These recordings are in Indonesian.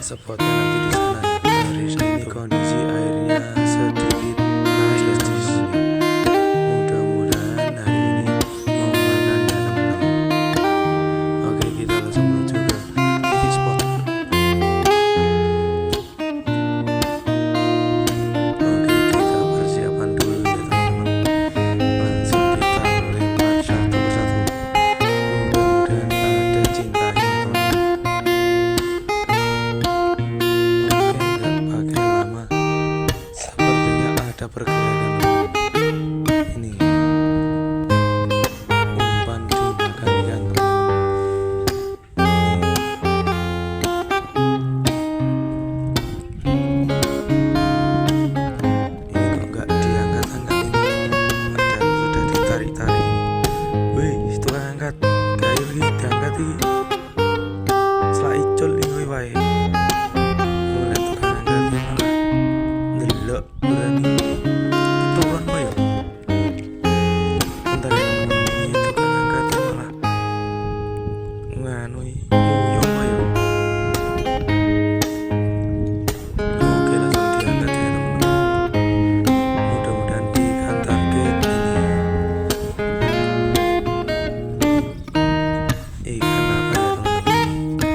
spotnya nanti di sana ya. Dari ini kondisi airnya sedikit naik di sini. Mudah-mudahan hari ini mau makan ya teman-teman. Oke, kita langsung menuju ke titik spot. Oke, kita persiapan dulu ya teman-teman. Langsung kita lempar satu persatu. Mudah-mudahan ada cintanya teman-teman. Ada pergerakan ini umpan dimakan ikan ini kok nggak diangkat-angkat ini, padahal sudah ditarik-tarik ini. Wih, itu angkat kayu ini diangkat ini setelah icul ini wae mulai tukang angkat ini malah ndelok berani turun bayo. Bentar ya teman-teman, ini tukang angkatnya malah nganu nguyong bayo. Oke, langsung diangkat ya teman-teman. Mudah-mudahan ikan target ini ikan apa ya teman-teman.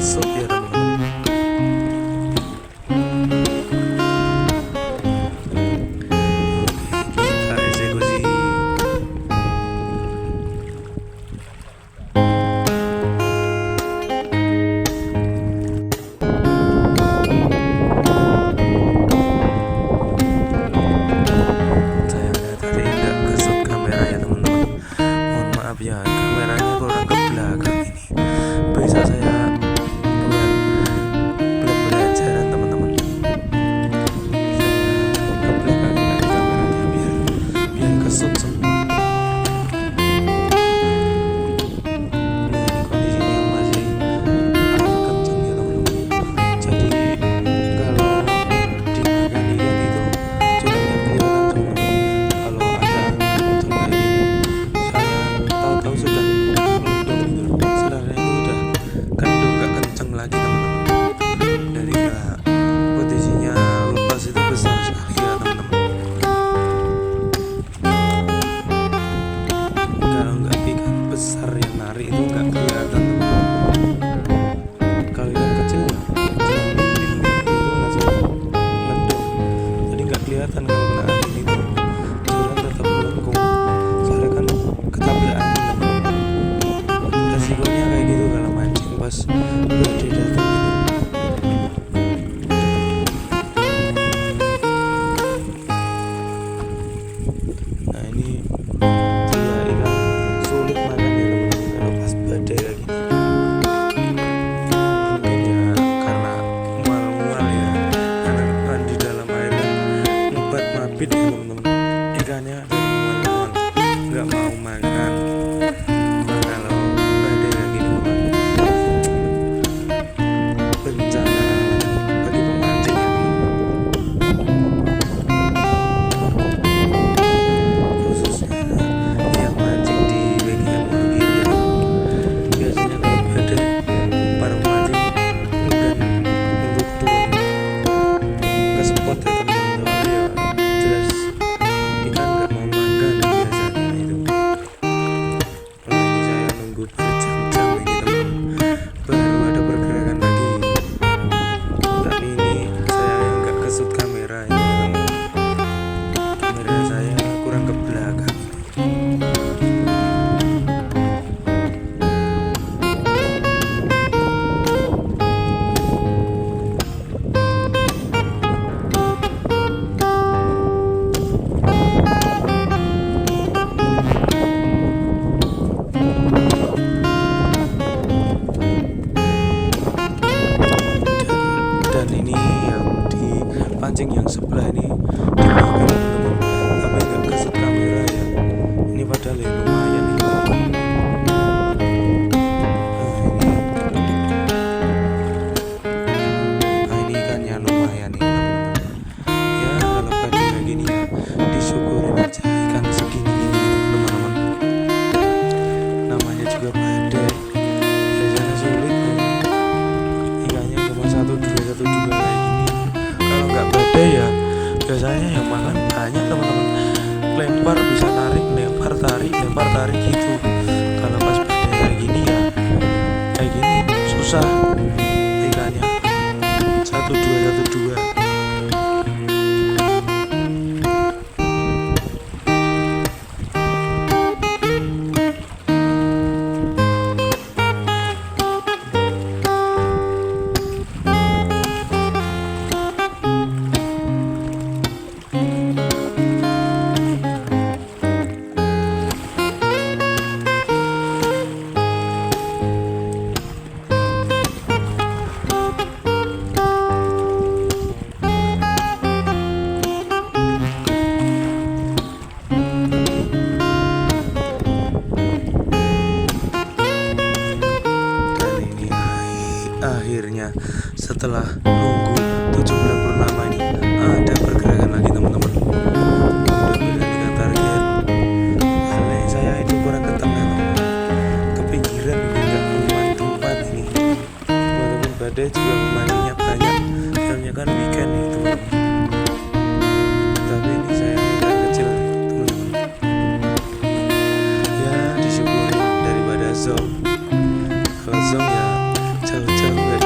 kesut ya teman-teman. Oke, kita eksekusi. Sayangnya tadi nggak kesut kameranya teman-teman. Mohon maaf ya, kameranya kurang ke belakang ini. Bisa saya buat pembelajaran teman-teman. Saya ke belakang dari kameranya biar kesut semua. Ini kondisinya masih agak kencang ya teman-teman. Jadi kalau dimakan lihat itu juga nggak kelihatan teman-teman. Kalau ada angin kencang kayak gini, saya tahu-tahu sudah meledak gitu. Sebenarnya itu udah kendor nggak kencang lagi teman-teman. Dari posisinya lepas itu besar sekali ya teman-teman. Kalau nggak ikan besar yang narik itu nggak kelihatan teman-teman. Kalau ikan kecil ya cuma lilin itu langsung meledak. Jadi nggak kelihatan kalau kena angin itu. Jalan tetap melengkung. Soalnya kan ketabrak angin teman-teman. Resikonya kayak gitu kalau mancing pas badai datang gitu. Nah ini dia ikan sulit makannya teman-teman kalau pas badai kayak gini. Mungkin ya karena mual-mual ya, karena kan di dalam air kan ngumpet mabit ya teman-teman. Ikannya dari mual-mual nggak mau makan. Nah, kalau badai kayak gini memang bencana alam bagi pemancing ya teman-teman. Khususnya yang mancing di WGM Wonogiri ya. Biasanya kalau badai para pemancing enggan untuk turun ke spot ya teman-teman. Soalnya ya jelas ikan nggak mau makan biasanya itu. Kalau ini saya nunggu berjam-jam ini teman-teman, baru ada pergerakan lagi. Tapi ini saya yang nggak kesut kamera ini teman-teman. Kamera saya kurang ke belakang. Dan ini yang dipancing yang sebelah ini dimakan teman-teman, tapi nggak kesut kamera ya. Ini padahal ya lumayan ini. Nah ini ikannya lumayan nih teman-teman. Ya kalau badai kayak gini ya disyukurin aja ikan segini-gini gitu teman-teman. Namanya juga badai, biasanya sulit ikannya cuma satu dua kayak gini. Kalau nggak badai ya biasanya yang makan banyak teman-teman. Lempar bisa tarik, lempar tarik gitu. Kalau pas badai kayak gini ya kayak gini susah ikannya satu dua. Akhirnya setelah nunggu 7 bulan purnama ini ada pergerakan lagi teman-teman. Udah berani target. Hal saya itu kurang ketemu teman-teman. Kepikiran ini nggak menemukan tempat ini. Walaupun badai juga pemancingnya banyak. Soalnya kan weekend nih teman-teman. Tapi ini saya ikan kecil teman-teman. Ya disyukuri daripada zong. Kalau zong ya jauh-jauh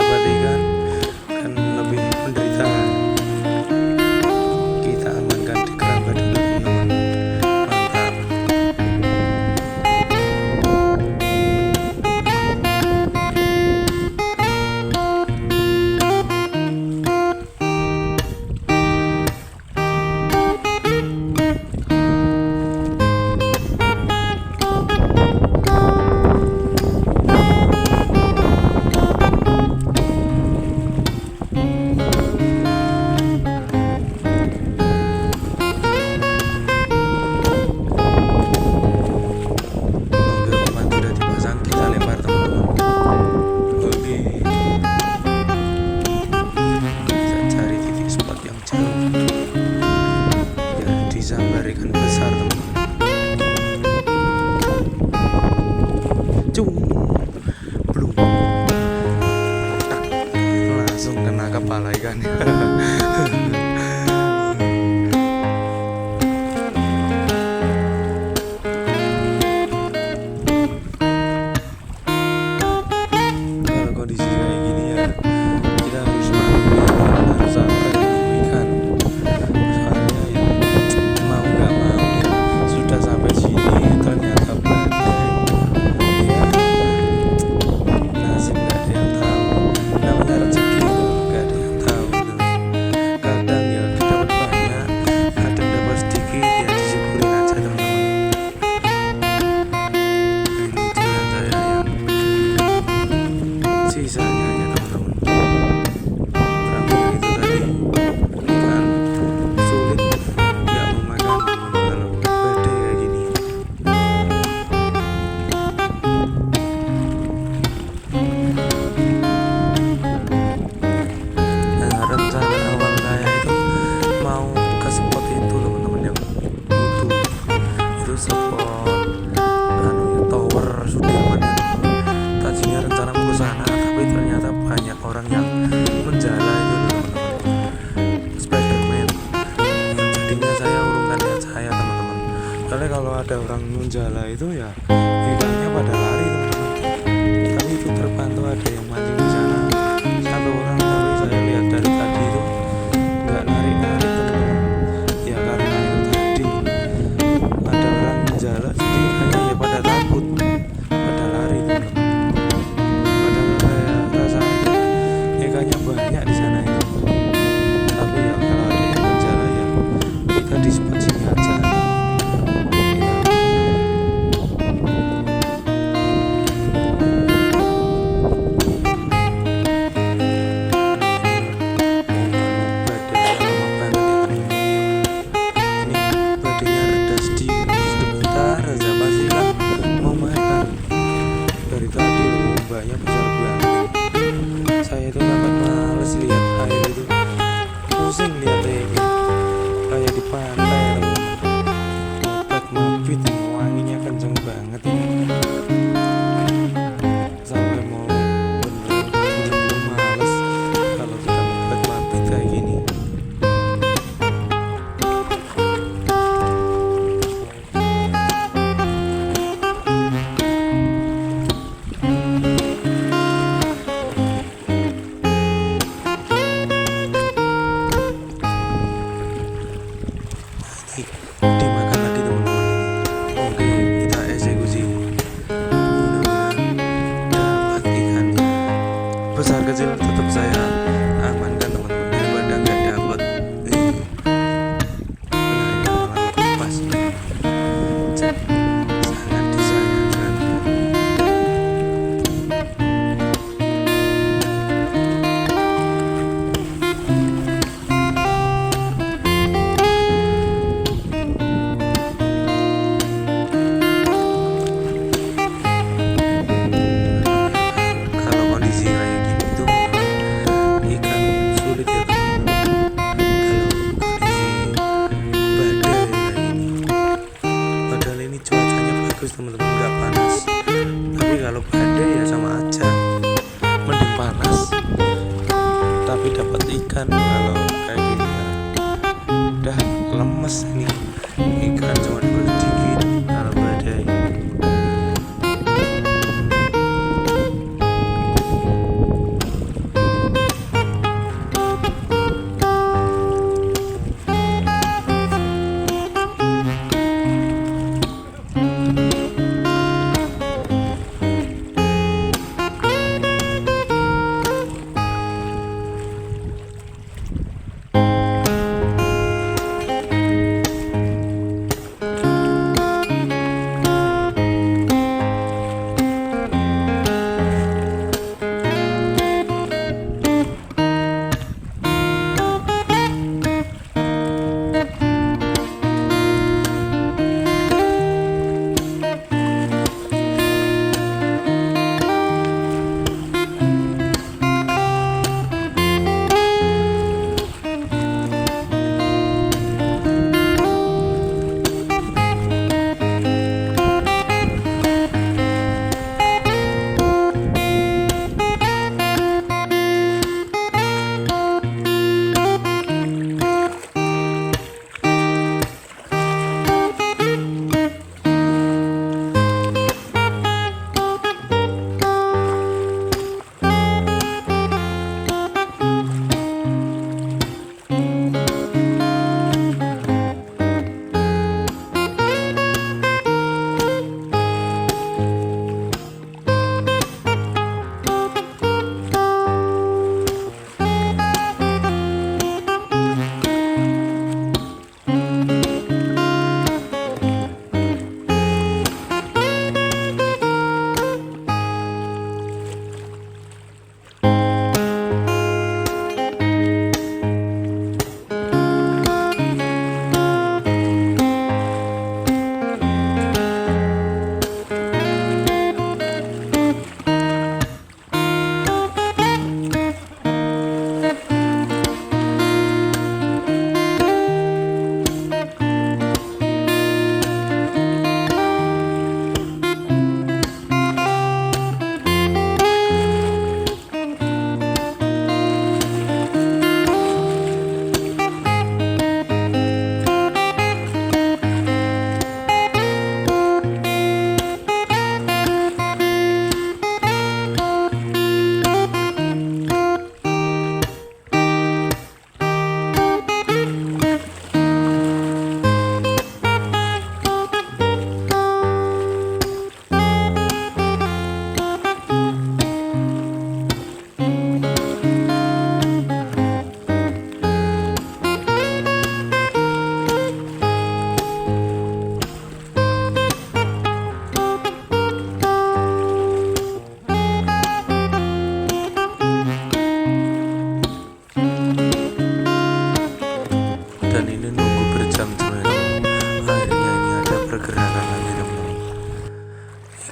orang Nunjala itu ya ikannya pada lari teman-teman. Tapi itu terpantau ada yang mancing di sana satu orang, tapi saya lihat dari tadi itu nggak narik-narik teman-teman. Ya karena itu tadi ada orang Nunjala, jadi ikannya ya pada takut, pada lari teman-teman. Padahal saya rasa ikannya banyak di sana itu. Tapi ya kalau ada yang Nunjala ya kita di spot sini aja. Dari tadi ombaknya besar banget. Saya itu sampai males lihat air itu, pusing lihatnya ini kayak di pantai obat mabit, wanginya kenceng banget ini. Sampai mau bener-bener males kalau sudah obat mabit kayak gini. Dimakan lagi teman-teman ini. Oke, kita eksekusi. Mudah-mudahan dapat ikannya. Besar kecil tetap saya amankan teman-teman, daripada nggak dapat. Benar yang malah lepas. Sangat disayangkan. Kalau kondisi kayak gini tuh ikan sulit ya teman-teman. Kalau kondisi badai kayak gini, padahal ini cuacanya bagus teman-teman, nggak panas. Tapi kalau badai ya sama aja, mending panas tapi dapat ikan. Kalau kayak gini ya udah lemes ini, ikan cuma dapat dikit kalau badai.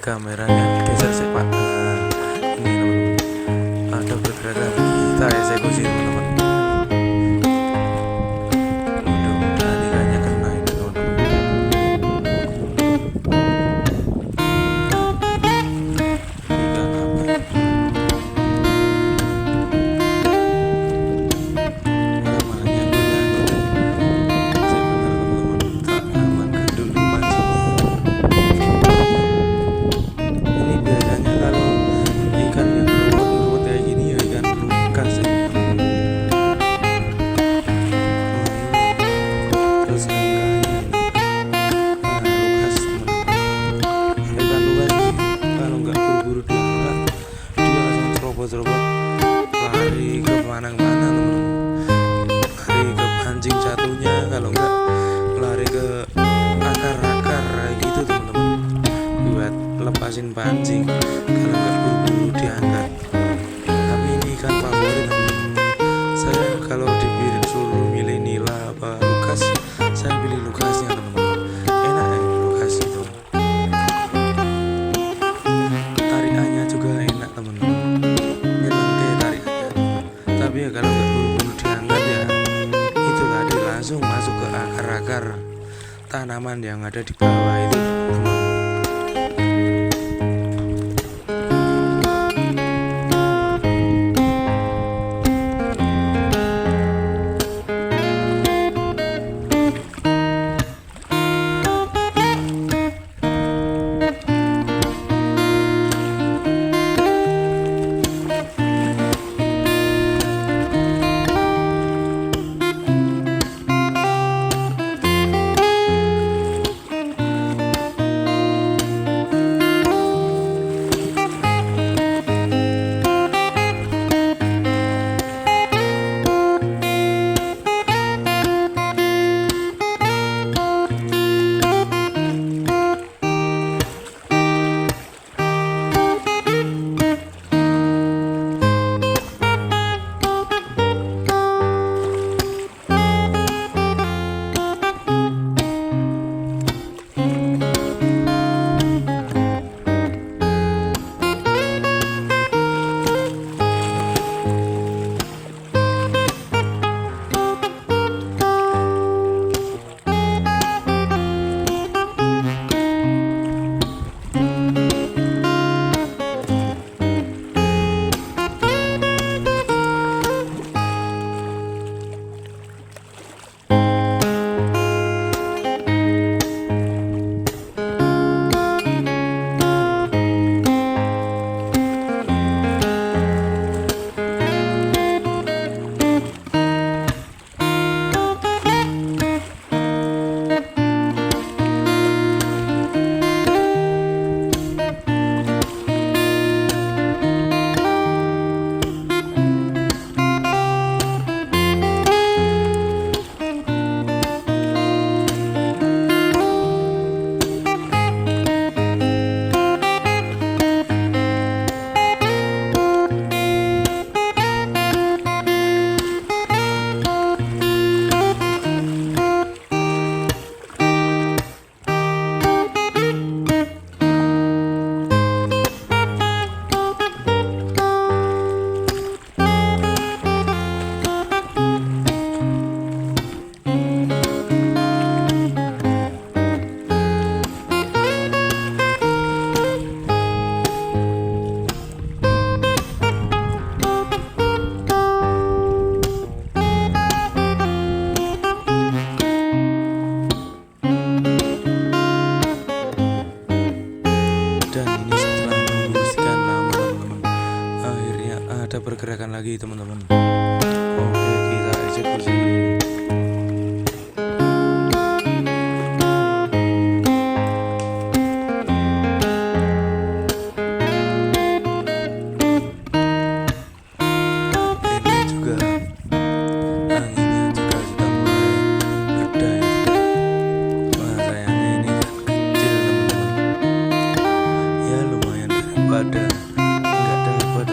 kameranya geser sih pak. Ini teman-teman, ada pergerakan, kita eksekusi teman-teman. Mudah-mudahan ikannya kena ini teman-teman. Ikan apa? Namanya gue saya benar teman-teman, tak amankan dulu pancingnya. Ini biasanya kalau ikan yang ruwet-ruwet kayak gini ya ikan lukas ya teman-teman. Terus angkanya lukas teman-teman. Ikan lukas ini kalau nggak buru-buru diangkat dia langsung serobot-serobot lari ke mana-mana teman-teman. Lari ke pancing satunya, kalau nggak lari ke akar-akar kayak gitu teman-teman, buat lepasin pancing kalau nggak buru-buru diangkat. Tapi ini ikan favorit teman-teman. Saya kalau disuruh milih nila apa lukas, saya pilih lukasnya teman-teman. Enak ya lukas itu, tarikannya juga enak teman-teman, nyenengke tarikannya. Tapi ya kalau nggak buru-buru diangkat ya itu tadi langsung masuk ke akar-akar tanaman yang ada di bawah itu teman-teman. ada pergerakan lagi teman-teman. Oke, kita eksekusi. Ini juga anginnya juga sudah mulai ada ya. Wah, sayangnya ini kecil teman-teman. Ya lumayan daripada nggak dapat teman-teman.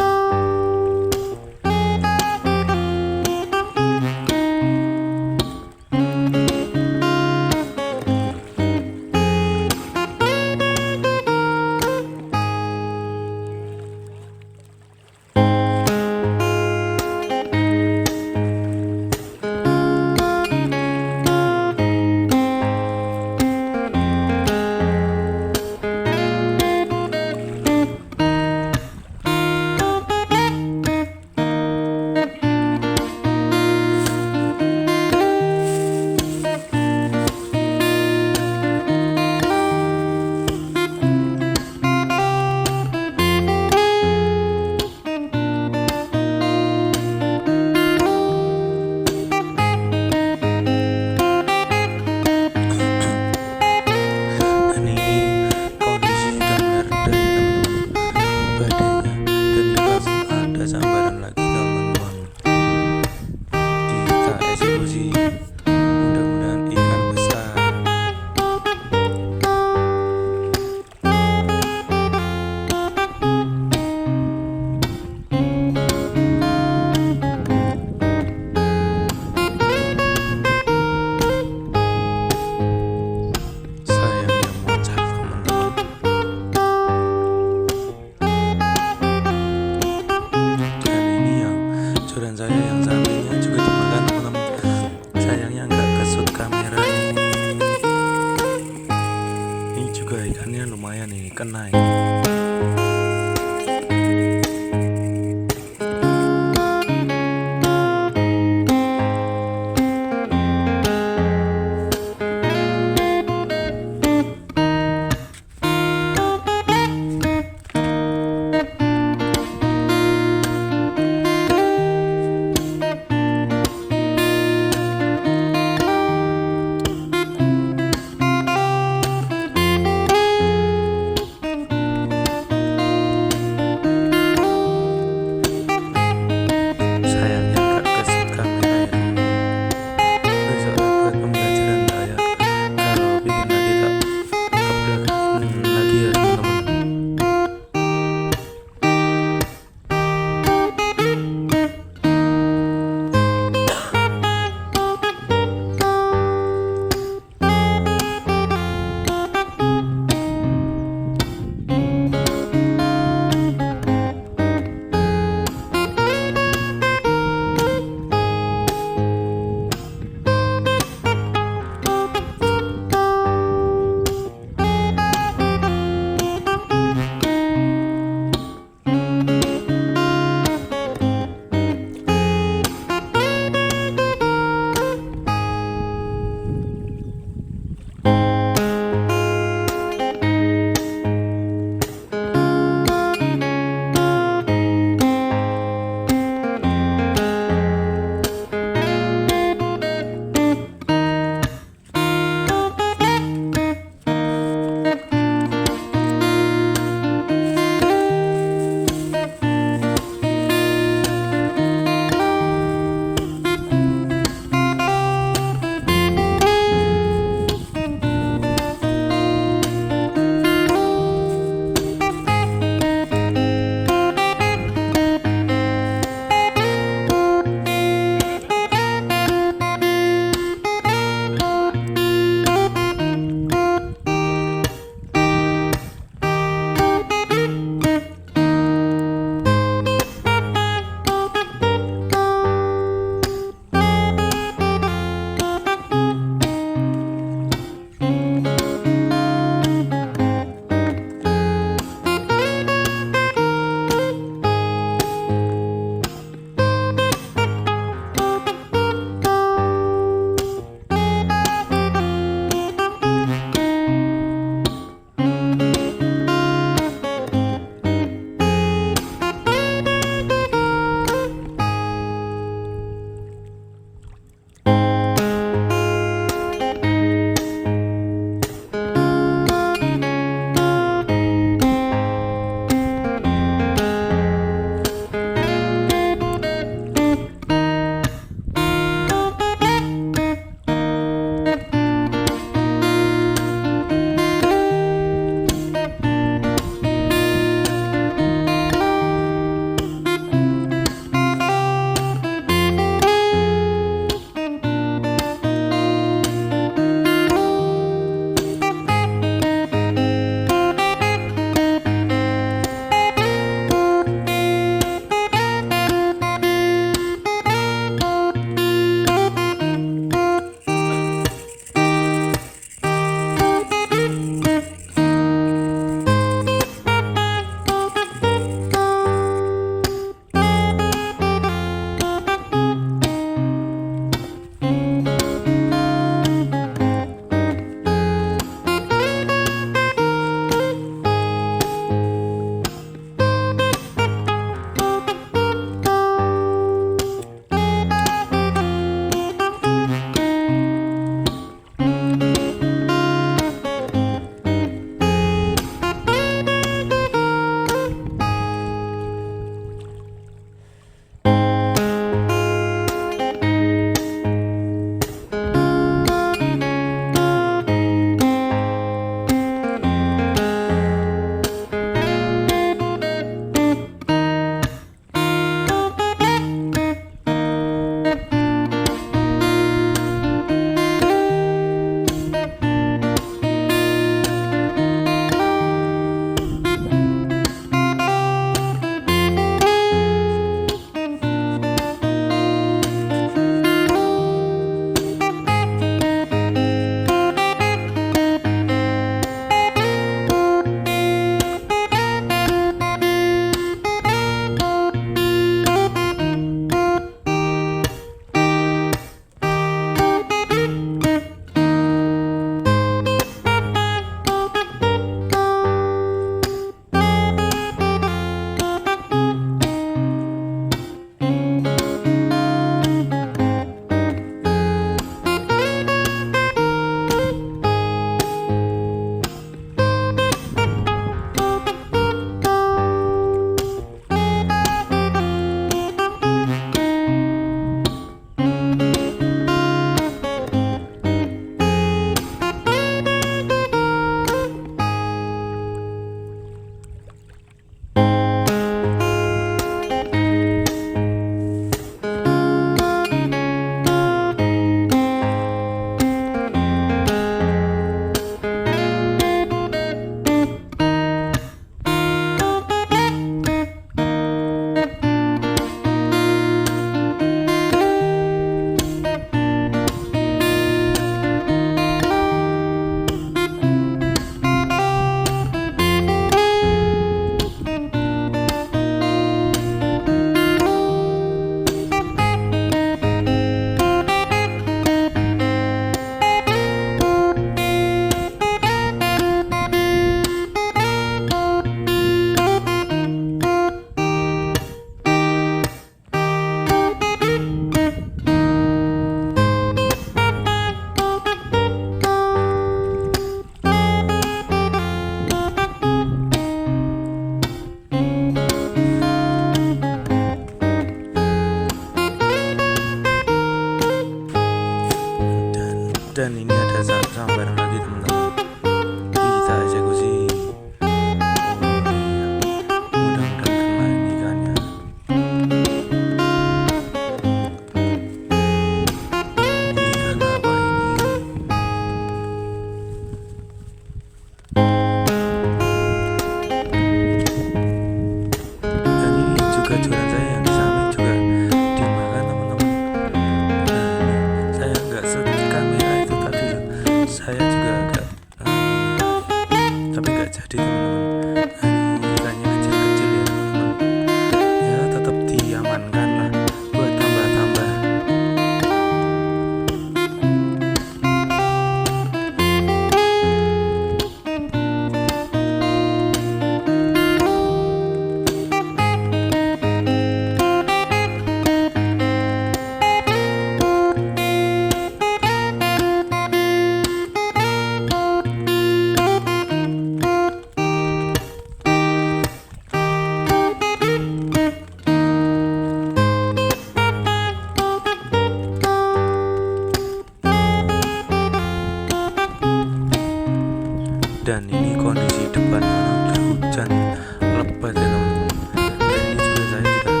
lebat ya teman-teman. Dan ini juga saya sudah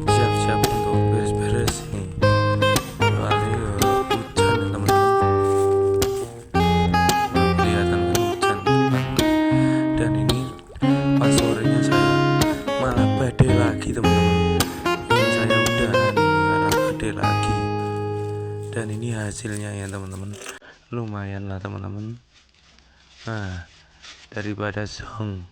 siap-siap untuk beres-beres nih, soalnya hujan ya teman-teman. Kelihatan kan hujan cepat. Dan ini pas sorenya saya malah badai lagi teman-teman. Ini saya udahan ini karena badai lagi. Dan ini hasilnya ya teman-teman, lumayan lah teman-teman. Nah, daripada zong